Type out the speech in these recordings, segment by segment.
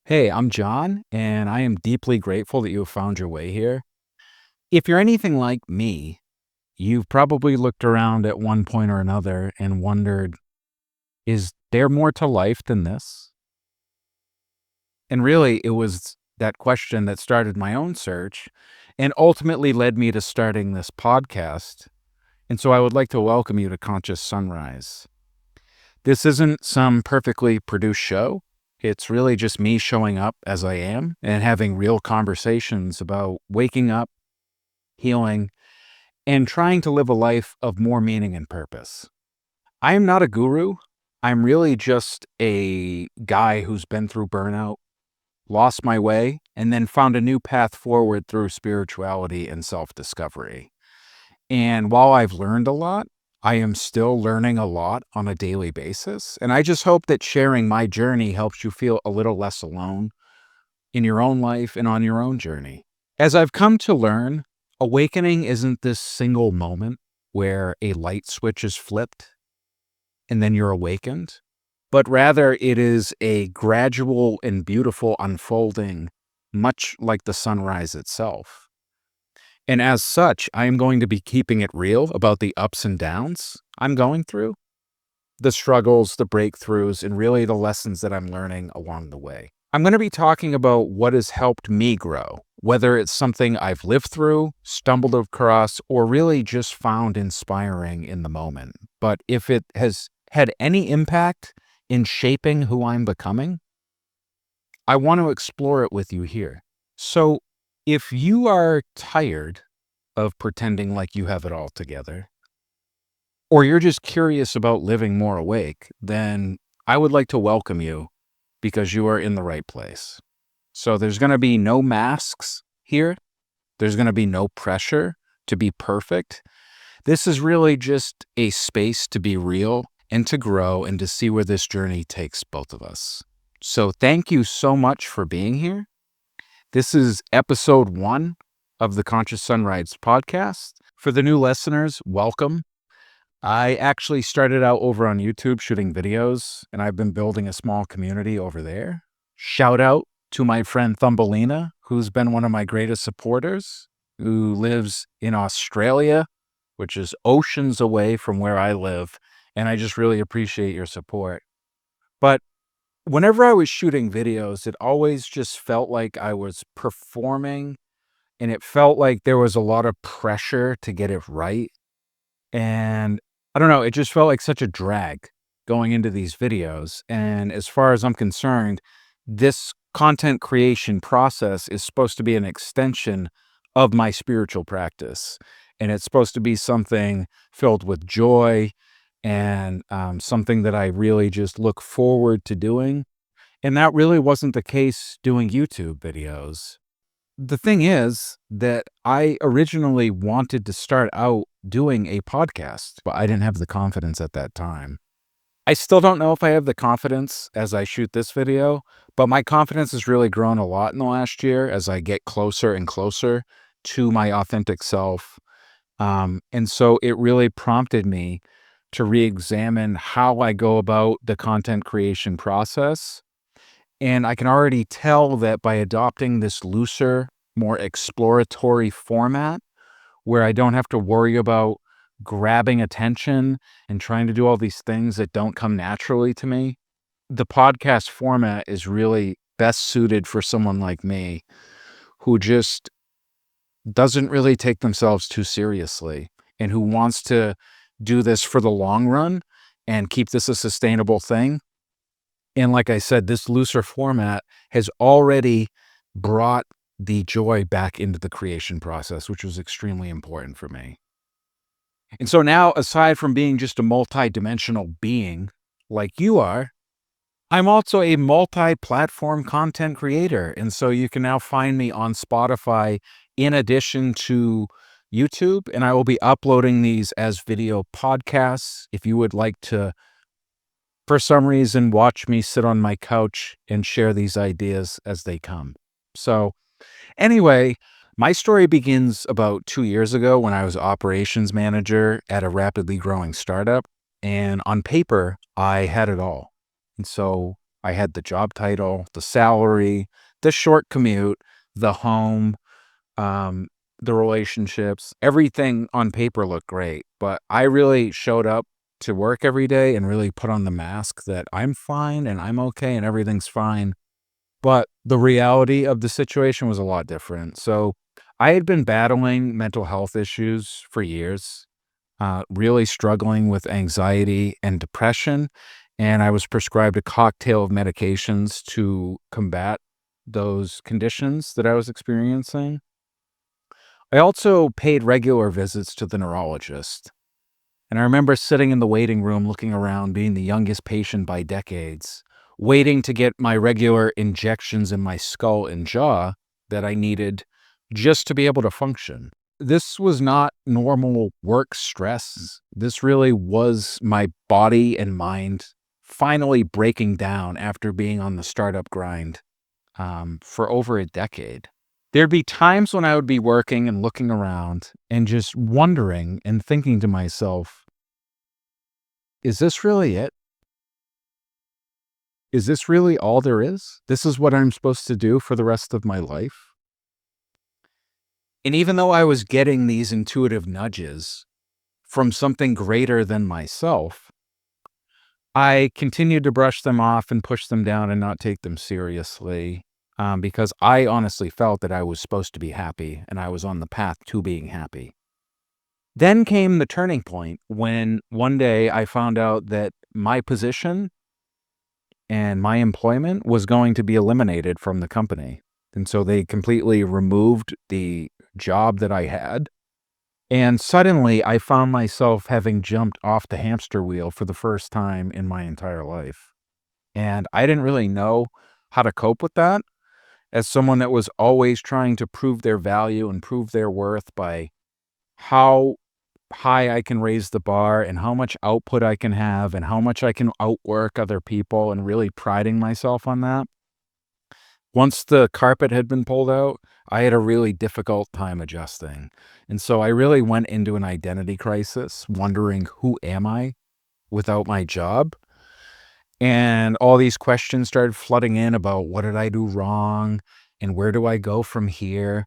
Hey, I'm John, and I am deeply grateful that you have found your way here. If you're anything like me, you've probably looked around at one point or another and wondered, is there more to life than this? And really, it was that question that started my own search and ultimately led me to starting this podcast. And so I would like to welcome you to Conscious Sunrise. This isn't some perfectly produced show. It's really just me showing up as I am and having real conversations about waking up, healing, and trying to live a life of more meaning and purpose. I am not a guru. I'm really just a guy who's been through burnout, lost my way, and then found a new path forward through spirituality and self discovery. And while I've learned a lot, I am still learning a lot on a daily basis. And I just hope that sharing my journey helps you feel a little less alone in your own life and on your own journey. As I've come to learn, awakening isn't this single moment where a light switch is flipped and then you're awakened, but rather it is a gradual and beautiful unfolding, much like the sunrise itself. And as such, I am going to be keeping it real about the ups and downs I'm going through, the struggles, the breakthroughs, and really the lessons that I'm learning along the way. I'm going to be talking about what has helped me grow, whether it's something I've lived through, stumbled across, or really just found inspiring in the moment. But if it has had any impact in shaping who I'm becoming, I want to explore it with you here. So, if you are tired of pretending like you have it all together, or you're just curious about living more awake, then I would like to welcome you because you are in the right place. So, there's going to be no masks here, there's going to be no pressure to be perfect. This is really just a space to be real and to grow and to see where this journey takes both of us. So, thank you so much for being here. This is episode 1 of the Conscious Sunrise podcast. For the new listeners, welcome. I actually started out over on YouTube shooting videos, and I've been building a small community over there. Shout out to my friend Thumbelina, who's been one of my greatest supporters, who lives in Australia, which is oceans away from where I live, and I just really appreciate your support. But whenever I was shooting videos, it always just felt like I was performing, and it felt like there was a lot of pressure to get it right. And I don't know, it just felt like such a drag going into these videos. And as far as I'm concerned, this content creation process is supposed to be an extension of my spiritual practice. And it's supposed to be something filled with joy and something that I really just look forward to doing. And that really wasn't the case doing YouTube videos. The thing is that I originally wanted to start out doing a podcast, but I didn't have the confidence at that time. I still don't know if I have the confidence as I shoot this video, but my confidence has really grown a lot in the last year as I get closer and closer to my authentic self. And so it really prompted me to re-examine how I go about the content creation process. And I can already tell that by adopting this looser, more exploratory format where I don't have to worry about grabbing attention and trying to do all these things that don't come naturally to me, the podcast format is really best suited for someone like me who just doesn't really take themselves too seriously and who wants to do this for the long run and keep this a sustainable thing. And like I said, this looser format has already brought the joy back into the creation process, which was extremely important for me. And so now, aside from being just a multi-dimensional being like you are, I'm also a multi-platform content creator. And so you can now find me on Spotify in addition to YouTube, and I will be uploading these as video podcasts. If you would like to, for some reason, watch me sit on my couch and share these ideas as they come. So anyway, my story begins about 2 years ago when I was operations manager at a rapidly growing startup. And on paper, I had it all. And so I had the job title, the salary, the short commute, the home, um, the relationships. Everything on paper looked great, but I really showed up to work every day and really put on the mask that I'm fine and I'm okay and everything's fine. But the reality of the situation was a lot different. So I had been battling mental health issues for years, really struggling with anxiety and depression. And I was prescribed a cocktail of medications to combat those conditions that I was experiencing. I also paid regular visits to the neurologist. And I remember sitting in the waiting room looking around, being the youngest patient by decades, waiting to get my regular injections in my skull and jaw that I needed just to be able to function. This was not normal work stress. This really was my body and mind finally breaking down after being on the startup grind for over a decade. There'd be times when I would be working and looking around and just wondering and thinking to myself, is this really it? Is this really all there is? This is what I'm supposed to do for the rest of my life? And even though I was getting these intuitive nudges from something greater than myself, I continued to brush them off and push them down and not take them seriously because I honestly felt that I was supposed to be happy and I was on the path to being happy. Then came the turning point when one day I found out that my position and my employment was going to be eliminated from the company. And so they completely removed the job that I had. And suddenly I found myself having jumped off the hamster wheel for the first time in my entire life. And I didn't really know how to cope with that as someone that was always trying to prove their value and prove their worth by how high I can raise the bar and how much output I can have and how much I can outwork other people and really priding myself on that. Once the carpet had been pulled out, I had a really difficult time adjusting. And so I really went into an identity crisis, wondering who am I without my job? And all these questions started flooding in about what did I do wrong and where do I go from here?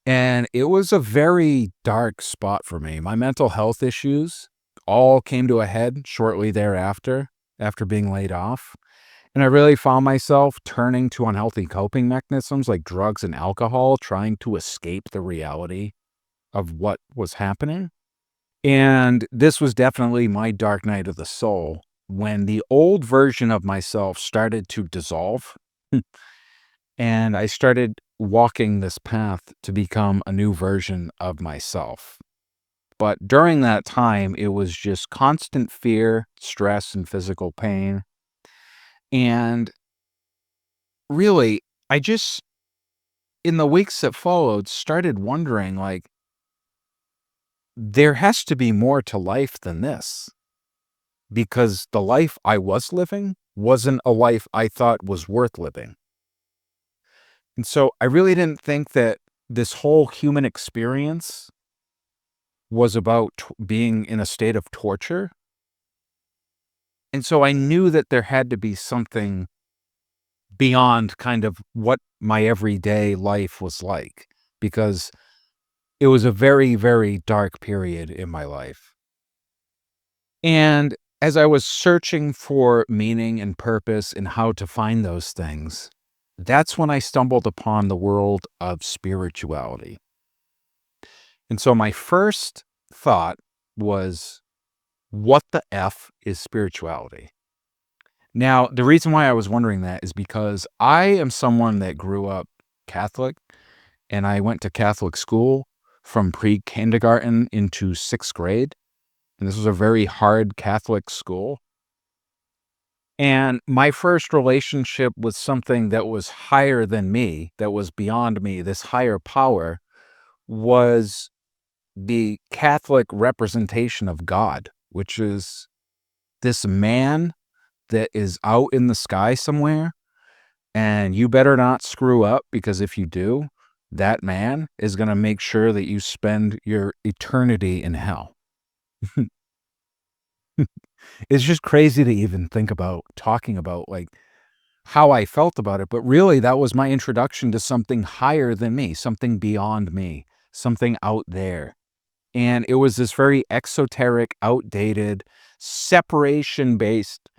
And it was a very dark spot for me. My mental health issues all came to a head shortly thereafter, after being laid off. And I really found myself turning to unhealthy coping mechanisms like drugs and alcohol, trying to escape the reality of what was happening. And this was definitely my dark night of the soul when the old version of myself started to dissolve. And I started walking this path to become a new version of myself. But during that time, it was just constant fear, stress, and physical pain. And really, I just, in the weeks that followed, started wondering like, there has to be more to life than this because the life I was living wasn't a life I thought was worth living. And so I really didn't think that this whole human experience was about being in a state of torture. And so I knew that there had to be something beyond kind of what my everyday life was like, because it was a very, very dark period in my life. And as I was searching for meaning and purpose and how to find those things, that's when I stumbled upon the world of spirituality. And so my first thought was, what the F is spirituality? Now, the reason why I was wondering that is because I am someone that grew up Catholic and I went to Catholic school from pre-kindergarten into 6th grade. And this was a very hard Catholic school. And my first relationship with something that was higher than me, that was beyond me, this higher power, was the Catholic representation of God, which is this man that is out in the sky somewhere, and you better not screw up because if you do, that man is going to make sure that you spend your eternity in hell. It's just crazy to even think about talking about like how I felt about it, but really that was my introduction to something higher than me, something beyond me, something out there. And it was this very exoteric, outdated, separation-based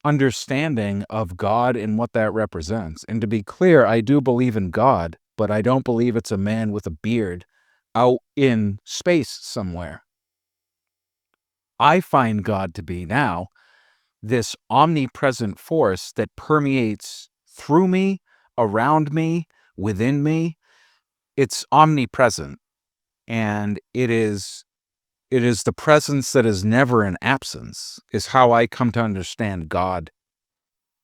understanding of God and what that represents. And to be clear, I do believe in God, but I don't believe it's a man with a beard out in space somewhere. I find God to be now this omnipresent force that permeates through me, around me, within me. It's omnipresent, and it is the presence that is never an absence, is how I come to understand God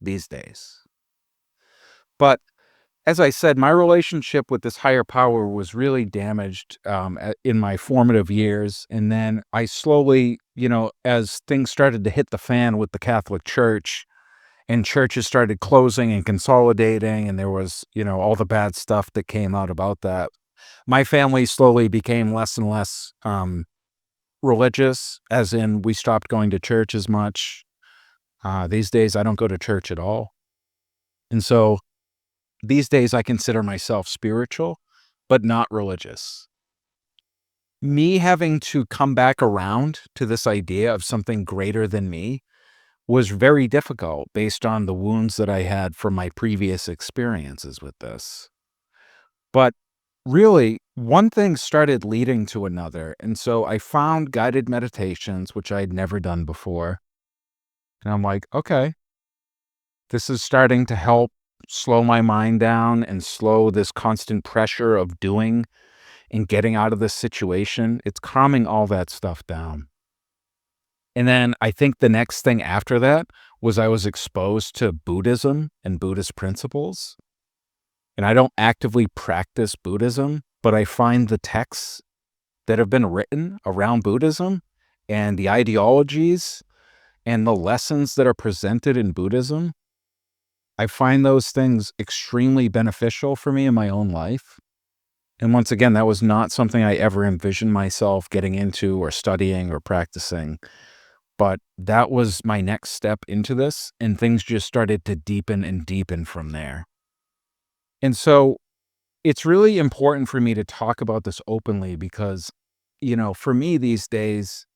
these days. But as I said, my relationship with this higher power was really damaged in my formative years. And then I slowly, as things started to hit the fan with the Catholic Church and churches started closing and consolidating, and there was, all the bad stuff that came out about that, my family slowly became less and less religious, as in we stopped going to church as much. These days, I don't go to church at all. And so these days, I consider myself spiritual, but not religious. Me having to come back around to this idea of something greater than me was very difficult based on the wounds that I had from my previous experiences with this. But really, one thing started leading to another. And so I found guided meditations, which I'd never done before. And I'm like, okay, this is starting to help slow my mind down and slow this constant pressure of doing and getting out of this situation. It's calming all that stuff down. And then I think the next thing after that was I was exposed to Buddhism and Buddhist principles. And I don't actively practice Buddhism, but I find the texts that have been written around Buddhism and the ideologies and the lessons that are presented in Buddhism, I find those things extremely beneficial for me in my own life. And once again, that was not something I ever envisioned myself getting into or studying or practicing. But that was my next step into this, and things just started to deepen and deepen from there. And so it's really important for me to talk about this openly because, for me these days,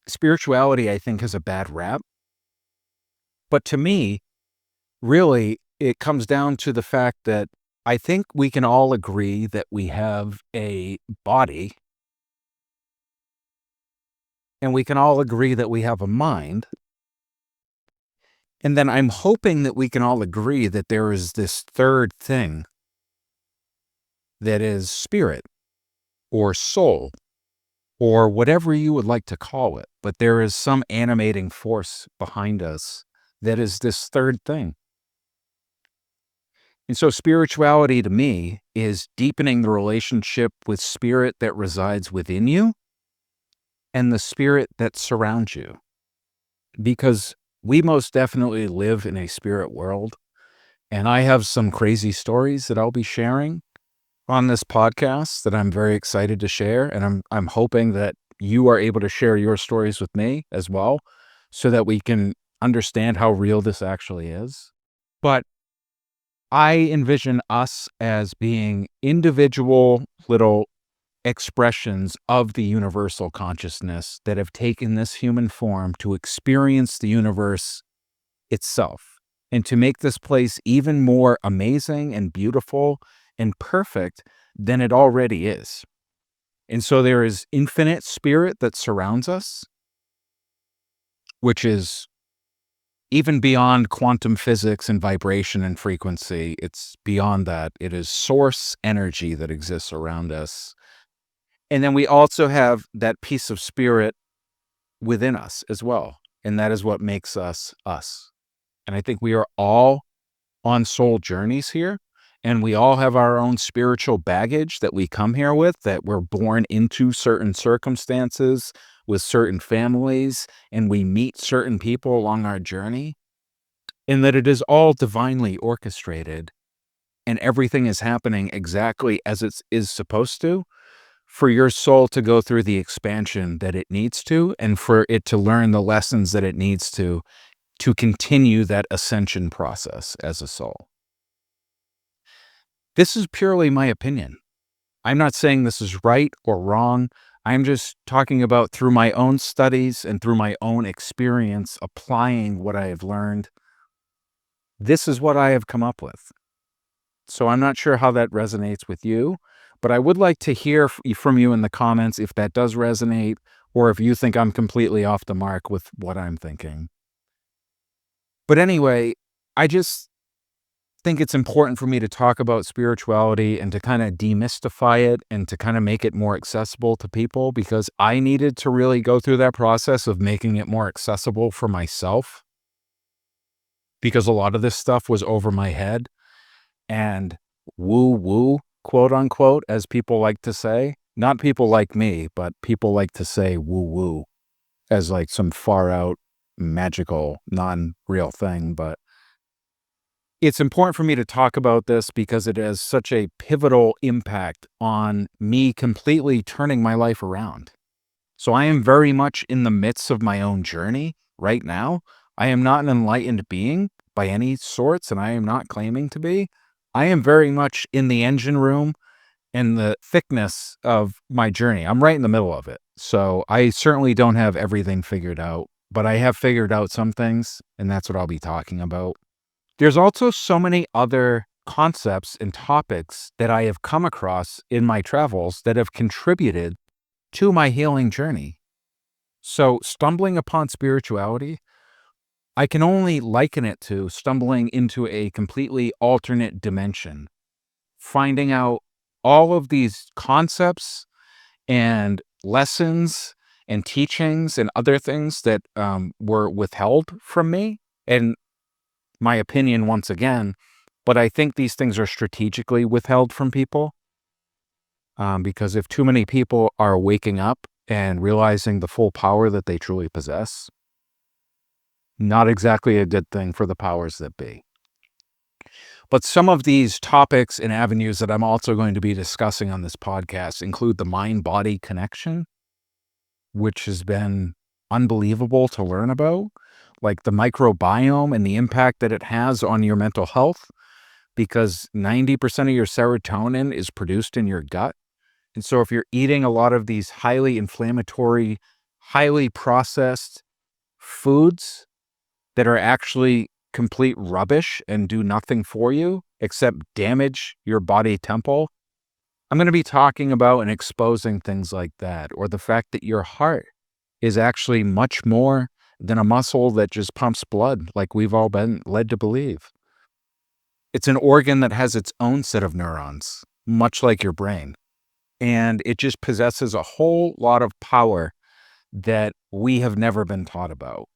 spirituality, I think, has a bad rap. But to me, really, it comes down to the fact that I think we can all agree that we have a body, and we can all agree that we have a mind. And then I'm hoping that we can all agree that there is this third thing that is spirit or soul or whatever you would like to call it. But there is some animating force behind us that is this third thing. And so spirituality to me is deepening the relationship with spirit that resides within you and the spirit that surrounds you. Because we most definitely live in a spirit world. And I have some crazy stories that I'll be sharing on this podcast that I'm very excited to share. And I'm hoping that you are able to share your stories with me as well so that we can understand how real this actually is. But I envision us as being individual little expressions of the universal consciousness that have taken this human form to experience the universe itself and to make this place even more amazing and beautiful and perfect than it already is. And so there is infinite spirit that surrounds us, which is even beyond quantum physics and vibration and frequency. It's beyond that. It is source energy that exists around us. And then we also have that piece of spirit within us as well. And that is what makes us us. And I think we are all on soul journeys here. And we all have our own spiritual baggage that we come here with, that we're born into certain circumstances with certain families, and we meet certain people along our journey, and that it is all divinely orchestrated and everything is happening exactly as it is supposed to for your soul to go through the expansion that it needs to and for it to learn the lessons that it needs to to continue that ascension process as a soul. This is purely my opinion. I'm not saying this is right or wrong. I'm just talking about through my own studies and through my own experience applying what I have learned. This is what I have come up with. So I'm not sure how that resonates with you, but I would like to hear from you in the comments if that does resonate or if you think I'm completely off the mark with what I'm thinking. But anyway, I just think it's important for me to talk about spirituality and to kind of demystify it and to kind of make it more accessible to people because I needed to really go through that process of making it more accessible for myself because a lot of this stuff was over my head and woo woo, quote unquote, as people like to say. Not people like me, but people like to say woo woo as like some far out magical, non-real thing. But it's important for me to talk about this because it has such a pivotal impact on me completely turning my life around. So I am very much in the midst of my own journey right now. I am not an enlightened being by any sorts, and I am not claiming to be. I am very much in the engine room and the thickness of my journey. I'm right in the middle of it. So I certainly don't have everything figured out, but I have figured out some things, and that's what I'll be talking about. There's also so many other concepts and topics that I have come across in my travels that have contributed to my healing journey. So, stumbling upon spirituality, I can only liken it to stumbling into a completely alternate dimension, finding out all of these concepts and lessons and teachings and other things that were withheld from me. And my opinion once again, but I think these things are strategically withheld from people because if too many people are waking up and realizing the full power that they truly possess, not exactly a good thing for the powers that be. But some of these topics and avenues that I'm also going to be discussing on this podcast include the mind-body connection, which has been unbelievable to learn about, like the microbiome and the impact that it has on your mental health, because 90% of your serotonin is produced in your gut. And so if you're eating a lot of these highly inflammatory, highly processed foods that are actually complete rubbish and do nothing for you except damage your body temple, I'm going to be talking about and exposing things like that, or the fact that your heart is actually much more than a muscle that just pumps blood like we've all been led to believe. It's an organ that has its own set of neurons, much like your brain. And it just possesses a whole lot of power that we have never been taught about.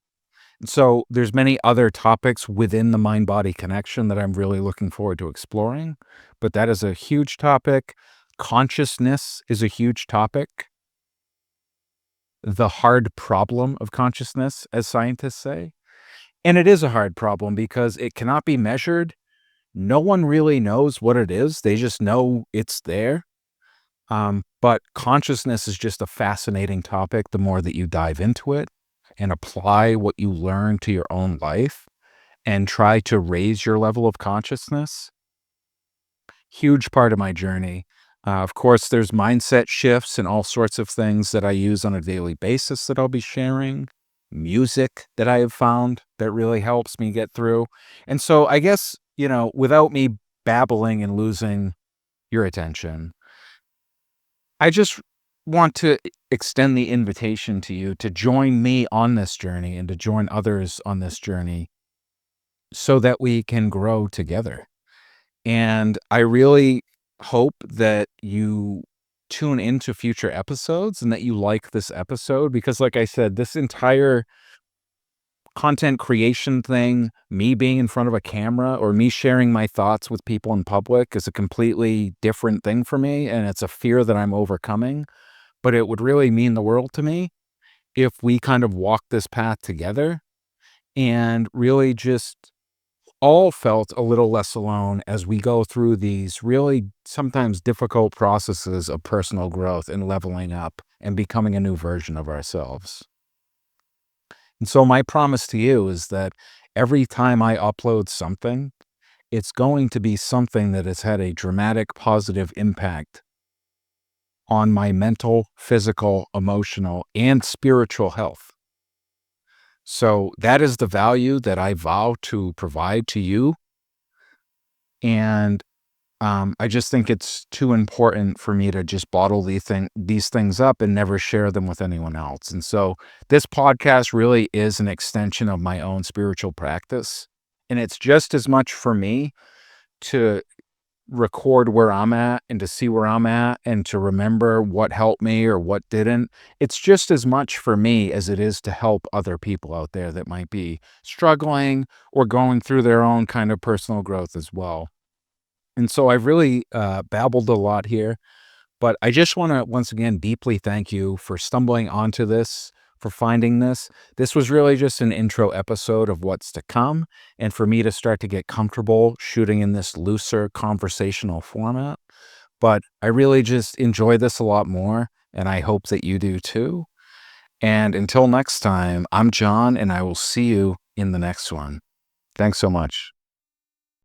So there's many other topics within the mind-body connection that I'm really looking forward to exploring, but that is a huge topic. Consciousness is a huge topic. The hard problem of consciousness, as scientists say. And it is a hard problem because it cannot be measured. No one really knows what it is. They just know it's there. But consciousness is just a fascinating topic the more that you dive into it and apply what you learn to your own life and try to raise your level of consciousness. Huge part of my journey. Of course, there's mindset shifts and all sorts of things that I use on a daily basis that I'll be sharing. Music that I have found that really helps me get through. And so I guess, without me babbling and losing your attention, I just want to extend the invitation to you to join me on this journey and to join others on this journey so that we can grow together. And I really hope that you tune into future episodes and that you like this episode because, like I said, this entire content creation thing, me being in front of a camera or me sharing my thoughts with people in public is a completely different thing for me. And it's a fear that I'm overcoming. But it would really mean the world to me if we kind of walk this path together and really just all felt a little less alone as we go through these really sometimes difficult processes of personal growth and leveling up and becoming a new version of ourselves. And so my promise to you is that every time I upload something, it's going to be something that has had a dramatic positive impact on my mental, physical, emotional, and spiritual health. So that is the value that I vow to provide to you. And I just think it's too important for me to just bottle these things up and never share them with anyone else. And so this podcast really is an extension of my own spiritual practice. And it's just as much for me to record where I'm at and to see where I'm at and to remember what helped me or what didn't. It's just as much for me as it is to help other people out there that might be struggling or going through their own kind of personal growth as well. And so I've really babbled a lot here, but I just want to once again deeply thank you for stumbling onto this, for finding this. This was really just an intro episode of what's to come, and for me to start to get comfortable shooting in this looser conversational format. But I really just enjoy this a lot more, and I hope that you do too. And until next time, I'm John, and I will see you in the next one. Thanks so much.